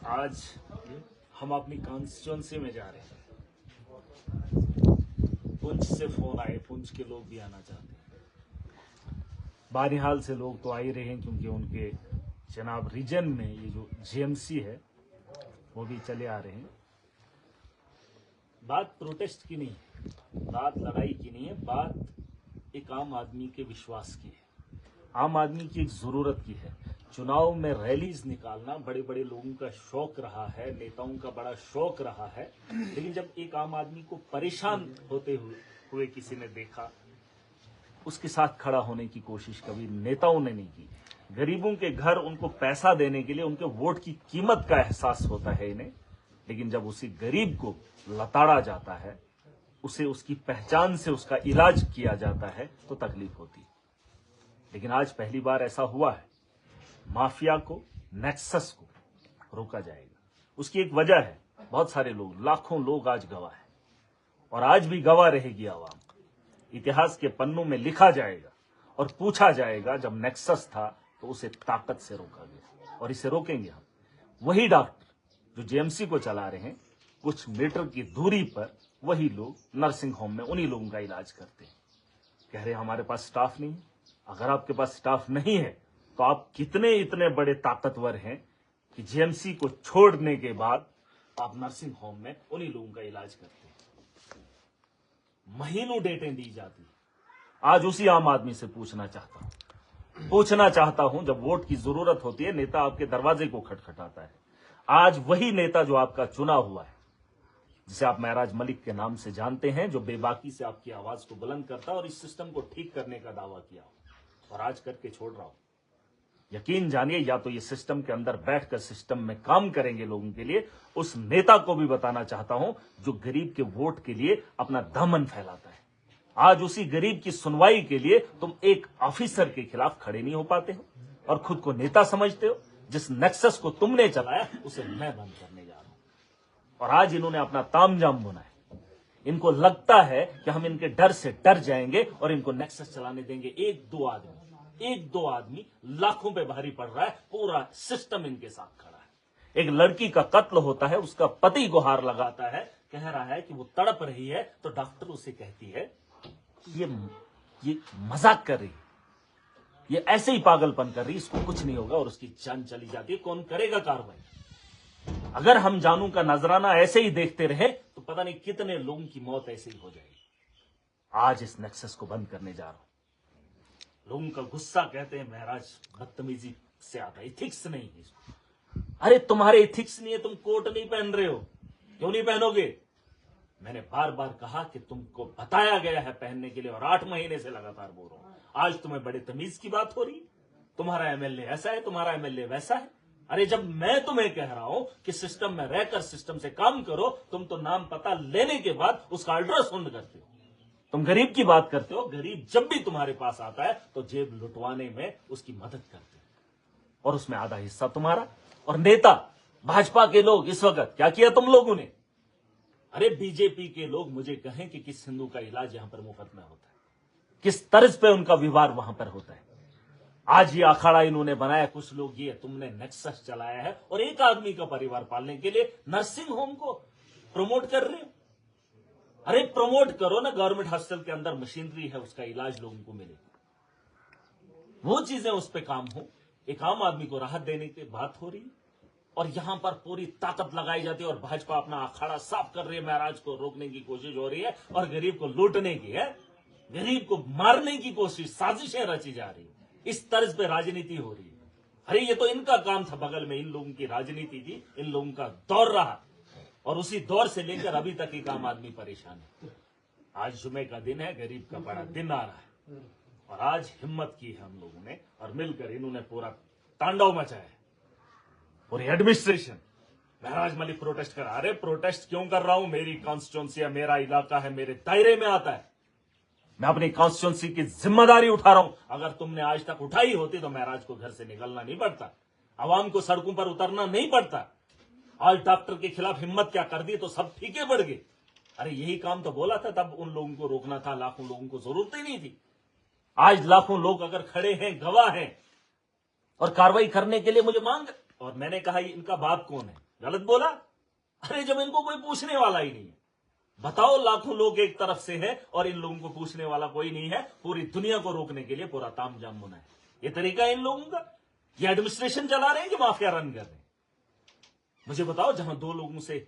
आज हम अपनी कॉन्स्टिट्यूंसी में जा रहे हैं। पुंछ से फोन आए, पुंछ के लोग भी आना चाहते हैं। बानिहाल से लोग तो आ ही रहे हैं क्योंकि उनके जनाब रीजन में ये जो जीएमसी है वो भी चले आ रहे हैं। बात प्रोटेस्ट की नहीं है, बात लड़ाई की नहीं है, बात एक आम आदमी के विश्वास की है, आम आदमी की एक जरूरत की है। चुनाव में रैलीज निकालना बड़े बड़े लोगों का शौक रहा है, नेताओं का बड़ा शौक रहा है, लेकिन जब एक आम आदमी को परेशान होते हुए किसी ने देखा, उसके साथ खड़ा होने की कोशिश कभी नेताओं ने नहीं की। गरीबों के घर उनको पैसा देने के लिए उनके वोट की कीमत का एहसास होता है इन्हें, लेकिन जब उसी गरीब को लताड़ा जाता है, उसे उसकी पहचान से उसका इलाज किया जाता है तो तकलीफ होती है। लेकिन आज पहली बार ऐसा हुआ है, माफिया को, नेक्सस को रोका जाएगा। उसकी एक वजह है, बहुत सारे लोग, लाखों लोग आज गवाह हैं और आज भी गवाह रहेगी आवाम। इतिहास के पन्नों में लिखा जाएगा और पूछा जाएगा जब नेक्सस था तो उसे ताकत से रोका गया, और इसे रोकेंगे हम। वही डॉक्टर जो जेएमसी को चला रहे हैं, कुछ मीटर की दूरी पर वही लोग नर्सिंग होम में उन्हीं लोगों का इलाज करते हैं। कह रहे हमारे पास स्टाफ नहीं। अगर आपके पास स्टाफ नहीं है तो आप कितने इतने बड़े ताकतवर हैं कि जेएमसी को छोड़ने के बाद आप नर्सिंग होम में उन्हीं लोगों का इलाज करते हैं। महीनों डेटें दी जाती। आज उसी आम आदमी से पूछना चाहता हूं, जब वोट की जरूरत होती है, नेता आपके दरवाजे को खटखटाता है। आज वही नेता जो आपका चुना हुआ है, जिसे आप महराज मलिक के नाम से जानते हैं, जो बेबाकी से आपकी आवाज को बुलंद करता और इस सिस्टम को ठीक करने का दावा किया, और आज करके छोड़ रहा हूं। यकीन जानिए, या तो ये सिस्टम के अंदर बैठकर सिस्टम में काम करेंगे लोगों के लिए। उस नेता को भी बताना चाहता हूं जो गरीब के वोट के लिए अपना दामन फैलाता है। आज उसी गरीब की सुनवाई के लिए तुम एक ऑफिसर के खिलाफ खड़े नहीं हो पाते हो और खुद को नेता समझते हो। जिस नेक्सस को तुमने चलाया उसे मैं बंद करने जा रहा हूं। और आज इन्होंने अपना तामझाम बुना है। इनको लगता है कि हम इनके डर से डर जाएंगे और इनको नेक्सस चलाने देंगे। एक दो आदमी लाखों पे भारी पड़ रहा है, पूरा सिस्टम इनके साथ खड़ा है। एक लड़की का कत्ल होता है, उसका पति गुहार लगाता है, कह रहा है कि वो तड़प रही है, तो डॉक्टर उसे कहती है ये मजाक कर रही है, ये ऐसे ही पागलपन कर रही है, इसको कुछ नहीं होगा, और उसकी जान चली जाती है। कौन करेगा कार्रवाई? अगर हम जानू का नजराना ऐसे ही देखते रहे तो पता नहीं कितने लोगों की मौत ऐसे ही हो जाएगी। आज इस नेक्सस को बंद करने जा रहा हूं। लोगों का गुस्सा, कहते हैं महराज बदतमीजी से आता है, इथिक्स नहीं है इसको। अरे तुम्हारे इथिक्स नहीं है, तुम कोट नहीं पहन रहे हो, क्यों नहीं पहनोगे? मैंने बार बार कहा कि तुमको बताया गया है पहनने के लिए, और 8 महीने से लगातार बोल रहा हूं। आज तुम्हें बड़े तमीज की बात हो रही है, तुम्हारा एमएलए ऐसा है, तुम्हारा एमएलए वैसा है। अरे जब मैं तुम्हें कह रहा हूं कि सिस्टम में रहकर सिस्टम से काम करो, तुम तो नाम पता लेने के बाद उसका अल्ट्रासाउंड करते हो। तुम गरीब की बात करते हो, गरीब जब भी तुम्हारे पास आता है तो जेब लुटवाने में उसकी मदद करते हो, और उसमें आधा हिस्सा तुम्हारा। और नेता भाजपा के लोग इस वक्त क्या किया तुम लोगों ने? अरे बीजेपी के लोग मुझे कहें कि किस हिंदू का इलाज यहां पर मुफ्त में होता है, किस तर्ज पे उनका विवाह वहां पर होता है। आज ये अखाड़ा इन्होंने बनाया, कुछ लोग, ये तुमने नेक्सस चलाया है और एक आदमी का परिवार पालने के लिए नर्सिंग होम को प्रमोट कर रहे हो। अरे प्रमोट करो ना, गवर्नमेंट हॉस्पिटल के अंदर मशीनरी है, उसका इलाज लोगों को मिले, वो चीजें उस पर काम हो। एक आम आदमी को राहत देने की बात हो रही है और यहां पर पूरी ताकत लगाई जाती है, और भाजपा अपना अखाड़ा साफ कर रही है, महाराज को रोकने की कोशिश हो रही है और गरीब को लूटने की है, गरीब को मारने की कोशिश, साजिशें रची जा रही है। इस तर्ज पे राजनीति हो रही है। अरे ये तो इनका काम था, बगल में इन लोगों की राजनीति थी, इन लोगों का दौर रहा, और उसी दौर से लेकर अभी तक एक आम आदमी परेशान है। आज जुमे का दिन है, गरीब का बड़ा दिन आ रहा है, और आज हिम्मत की है हम लोगों ने, और मिलकर इन्होंने पूरा तांडव मचाया है। पूरी एडमिनिस्ट्रेशन, महराज मलिक प्रोटेस्ट कर, अरे प्रोटेस्ट क्यों कर रहा हूं? मेरी कॉन्स्टिट्यूंसी है, मेरा इलाका है, मेरे दायरे में आता है, मैं अपनी कॉन्स्टिट्यूंसी की जिम्मेदारी उठा रहा हूं। अगर तुमने आज तक उठाई होती तो महराज को घर से निकलना नहीं पड़ता, आवाम को सड़कों पर उतरना नहीं पड़ता। आज डॉक्टर के खिलाफ हिम्मत क्या कर दी तो सब फीके बढ़ गए। अरे यही काम तो बोला था तब, उन लोगों को रोकना था, लाखों लोगों को जरूरत ही नहीं थी। आज लाखों लोग अगर खड़े हैं, गवाह हैं, और कार्रवाई करने के लिए मुझे मांग, और मैंने कहा इनका बाप कौन है? गलत बोला? अरे जब इनको कोई पूछने वाला ही नहीं है, बताओ लाखों लोग एक तरफ से है और इन लोगों को पूछने वाला कोई नहीं है, पूरी दुनिया को रोकने के लिए पूरा तामझाम बुना है। ये तरीका है इन लोगों का? ये एडमिनिस्ट्रेशन चला रहे हैं कि माफिया रन कर रहे हैं? मुझे बताओ, जहां 2 लोगों से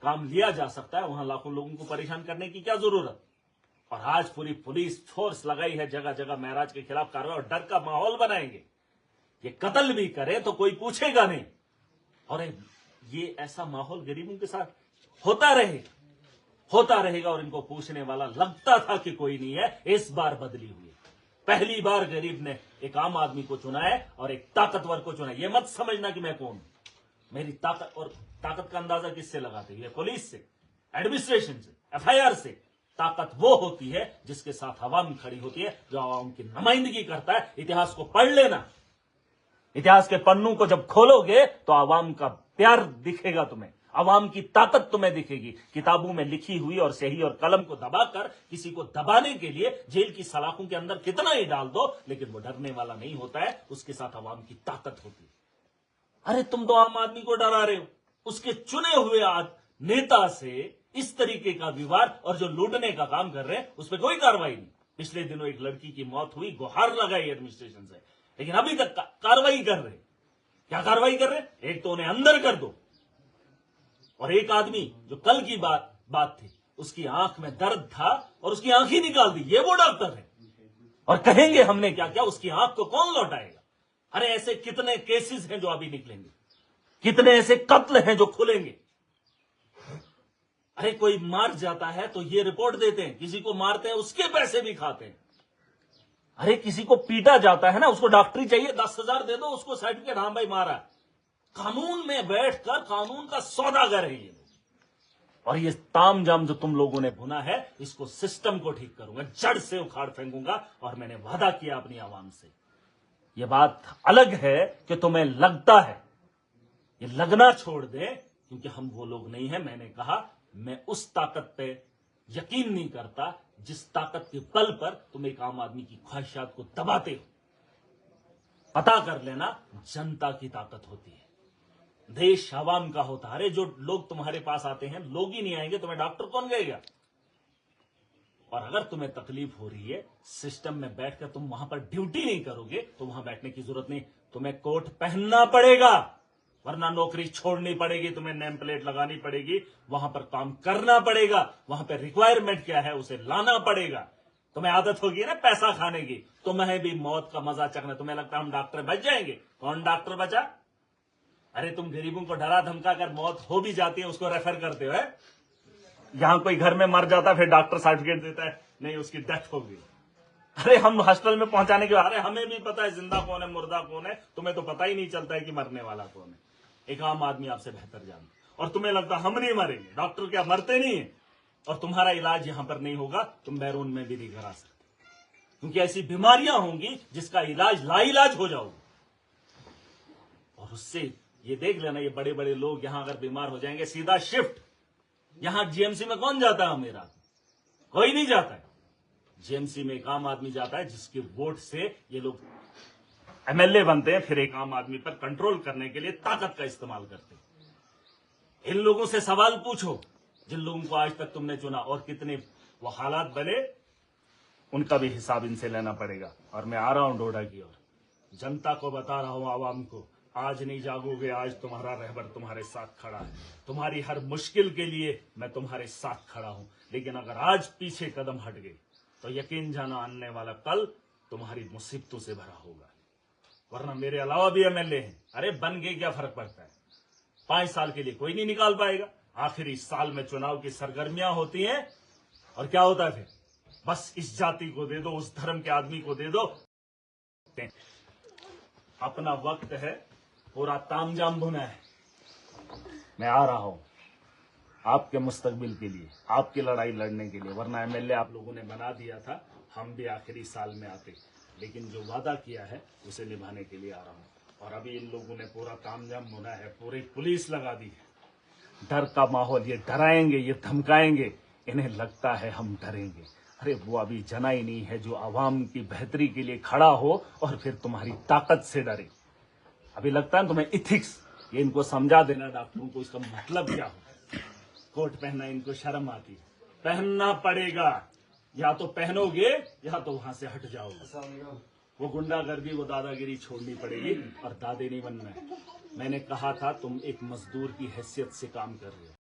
काम लिया जा सकता है वहां लाखों लोगों को परेशान करने की क्या जरूरत? और आज पूरी पुलिस फोर्स लगाई है, जगह जगह महराज के खिलाफ कार्रवाई, और डर का माहौल बनाएंगे। ये कत्ल भी करे तो कोई पूछेगा नहीं, और ये ऐसा माहौल गरीबों के साथ होता रहेगा और इनको पूछने वाला लगता था कि कोई नहीं है। इस बार बदली हुई है। पहली बार गरीब ने एक आम आदमी को चुना है और एक ताकतवर को चुना है। ये मत समझना कि मैं कौन हूं। मेरी ताकत, और ताकत का अंदाजा किससे लगाते हैं? पुलिस से, एडमिनिस्ट्रेशन से, FIR से। ताकत वो होती है जिसके साथ अवाम खड़ी होती है, जो अवाम की नुमाइंदगी करता है। इतिहास को पढ़ लेना, इतिहास के पन्नों को जब खोलोगे तो अवाम का प्यार दिखेगा तुम्हें, अवाम की ताकत तुम्हें दिखेगी। किताबों में लिखी हुई और सही और कलम को दबाकर किसी को दबाने के लिए जेल की सलाखों के अंदर कितना ही डाल दो, लेकिन वो डरने वाला नहीं होता है। उसके साथ अवाम की ताकत होती है। अरे तुम तो आम आदमी को डरा रहे हो, उसके चुने हुए नेता से इस तरीके का विवाद और जो लूटने का काम कर रहे हैं उस पर कोई कार्रवाई नहीं। पिछले दिनों एक लड़की की मौत हुई, गुहार लगाई एडमिनिस्ट्रेशन से, लेकिन अभी तक कार्रवाई कर रहे। क्या कार्रवाई कर रहे? एक तो उन्हें अंदर कर दो, और एक आदमी जो कल की बात थी, उसकी आंख में दर्द था और उसकी आंख ही निकाल दी। ये वो डॉक्टर है, और कहेंगे हमने क्या क्या, उसकी आंख को कौन लौटाएगा? अरे ऐसे कितने केसेस हैं जो अभी निकलेंगे, कितने ऐसे कत्ल हैं जो खुलेंगे। अरे कोई मार जाता है तो ये रिपोर्ट देते हैं, किसी को मारते हैं उसके पैसे भी खाते हैं। अरे किसी को पीटा जाता है ना, उसको डॉक्टरी चाहिए, 10,000 दे दो, उसको सर्टिफिकेट, हाँ भाई मारा। कानून में बैठकर कानून का सौदागर है ये लोग। और ये तामझाम जो तुम लोगों ने बुना है, इसको सिस्टम को ठीक करूंगा, जड़ से उखाड़ फेंकूंगा। और मैंने वादा किया अपनी आवाम से। ये बात अलग है कि तुम्हें लगता है, ये लगना छोड़ दे, क्योंकि हम वो लोग नहीं है। मैंने कहा मैं उस ताकत पे यकीन नहीं करता जिस ताकत के बल पर तुम एक आम आदमी की ख्वाहिशात को दबाते हो। पता कर लेना, जनता की ताकत होती है, देश आवाम का होता है। अरे जो लोग तुम्हारे पास आते हैं, लोग ही नहीं आएंगे, तुम्हें डॉक्टर कौन कहेगा? और अगर तुम्हें तकलीफ हो रही है, सिस्टम में बैठकर तुम वहां पर ड्यूटी नहीं करोगे तो वहां बैठने की जरूरत नहीं। तुम्हें कोट पहनना पड़ेगा, वरना नौकरी छोड़नी पड़ेगी, तुम्हें नेम प्लेट लगानी पड़ेगी, वहां पर काम करना पड़ेगा। वहां पर रिक्वायरमेंट क्या है उसे लाना पड़ेगा। तुम्हें आदत होगी ना पैसा खाने की, तुम्हें भी मौत का मजा चखना। तुम्हें लगता है हम डॉक्टर बच जाएंगे? कौन डॉक्टर बचा? अरे तुम गरीबों को डरा धमका कर मौत हो भी जाती है उसको रेफर करते हो। यहां कोई घर में मर जाता है, फिर डॉक्टर सर्टिफिकेट देता है, नहीं उसकी डेथ हो गई। अरे हम हॉस्पिटल में पहुंचाने के, अरे हमें भी पता है जिंदा कौन है मुर्दा कौन है, तुम्हें तो पता ही नहीं चलता है कि मरने वाला कौन है। एक आम आदमी आपसे बेहतर जानता, और तुम्हें लगता हम नहीं मरेंगे। डॉक्टर क्या मरते नहीं है? और तुम्हारा इलाज यहां पर नहीं होगा, तुम बैरून में भी नहीं करा सकते, क्योंकि ऐसी बीमारियां होंगी जिसका इलाज लाइलाज हो जाओगे। और उससे ये देख लेना, ये बड़े बड़े लोग यहां अगर बीमार हो जाएंगे, सीधा शिफ्ट। यहां GMC में कौन जाता है? मेरा कोई नहीं जाता है। GMC में एक आम आदमी जाता है जिसके वोट से ये लोग MLA बनते हैं, फिर एक आम आदमी पर कंट्रोल करने के लिए ताकत का इस्तेमाल करते हैं। इन लोगों से सवाल पूछो जिन लोगों को आज तक तुमने चुना, और कितने वो हालात बने, उनका भी हिसाब इनसे लेना पड़ेगा। और मैं आ रहा हूं डोडा की ओर, जनता को बता रहा हूं, आवाम को, आज नहीं जागोगे, आज तुम्हारा रहबर तुम्हारे साथ खड़ा है। तुम्हारी हर मुश्किल के लिए मैं तुम्हारे साथ खड़ा हूं। लेकिन अगर आज पीछे कदम हट गए तो यकीन जाना आने वाला कल तुम्हारी मुसीबतों से भरा होगा। वरना मेरे अलावा भी MLA हैं। अरे बन गए क्या फर्क पड़ता है? 5 साल के लिए कोई नहीं निकाल पाएगा। आखिरी साल में चुनाव की सरगर्मियां होती हैं, और क्या होता है फिर? बस इस जाति को दे दो, उस धर्म के आदमी को दे दो। अपना वक्त है, पूरा तामझाम बुना है। मैं आ रहा हूं आपके मुस्तकबिल के लिए, आपकी लड़ाई लड़ने के लिए। वरना MLA आप लोगों ने बना दिया था, हम भी आखिरी साल में आते, लेकिन जो वादा किया है उसे निभाने के लिए आ रहा हूं। और अभी इन लोगों ने पूरा तामझाम बुना है, पूरी पुलिस लगा दी है, डर का माहौल। ये डराएंगे, ये धमकाएंगे, इन्हें लगता है हम डरेंगे। अरे वो अभी जना ही नहीं है जो आवाम की बेहतरी के लिए खड़ा हो और फिर तुम्हारी ताकत से डरे। अभी लगता है तुम्हें इथिक्स, ये इनको समझा देना डॉक्टरों को इसका मतलब क्या हो। कोट पहनना इनको शर्म आती है, पहनना पड़ेगा, या तो पहनोगे या तो वहां से हट जाओगे। वो गुंडागर्दी वो दादागिरी छोड़नी पड़ेगी और दादे नहीं बनना है। मैंने कहा था तुम एक मजदूर की हैसियत से काम कर रहे हो।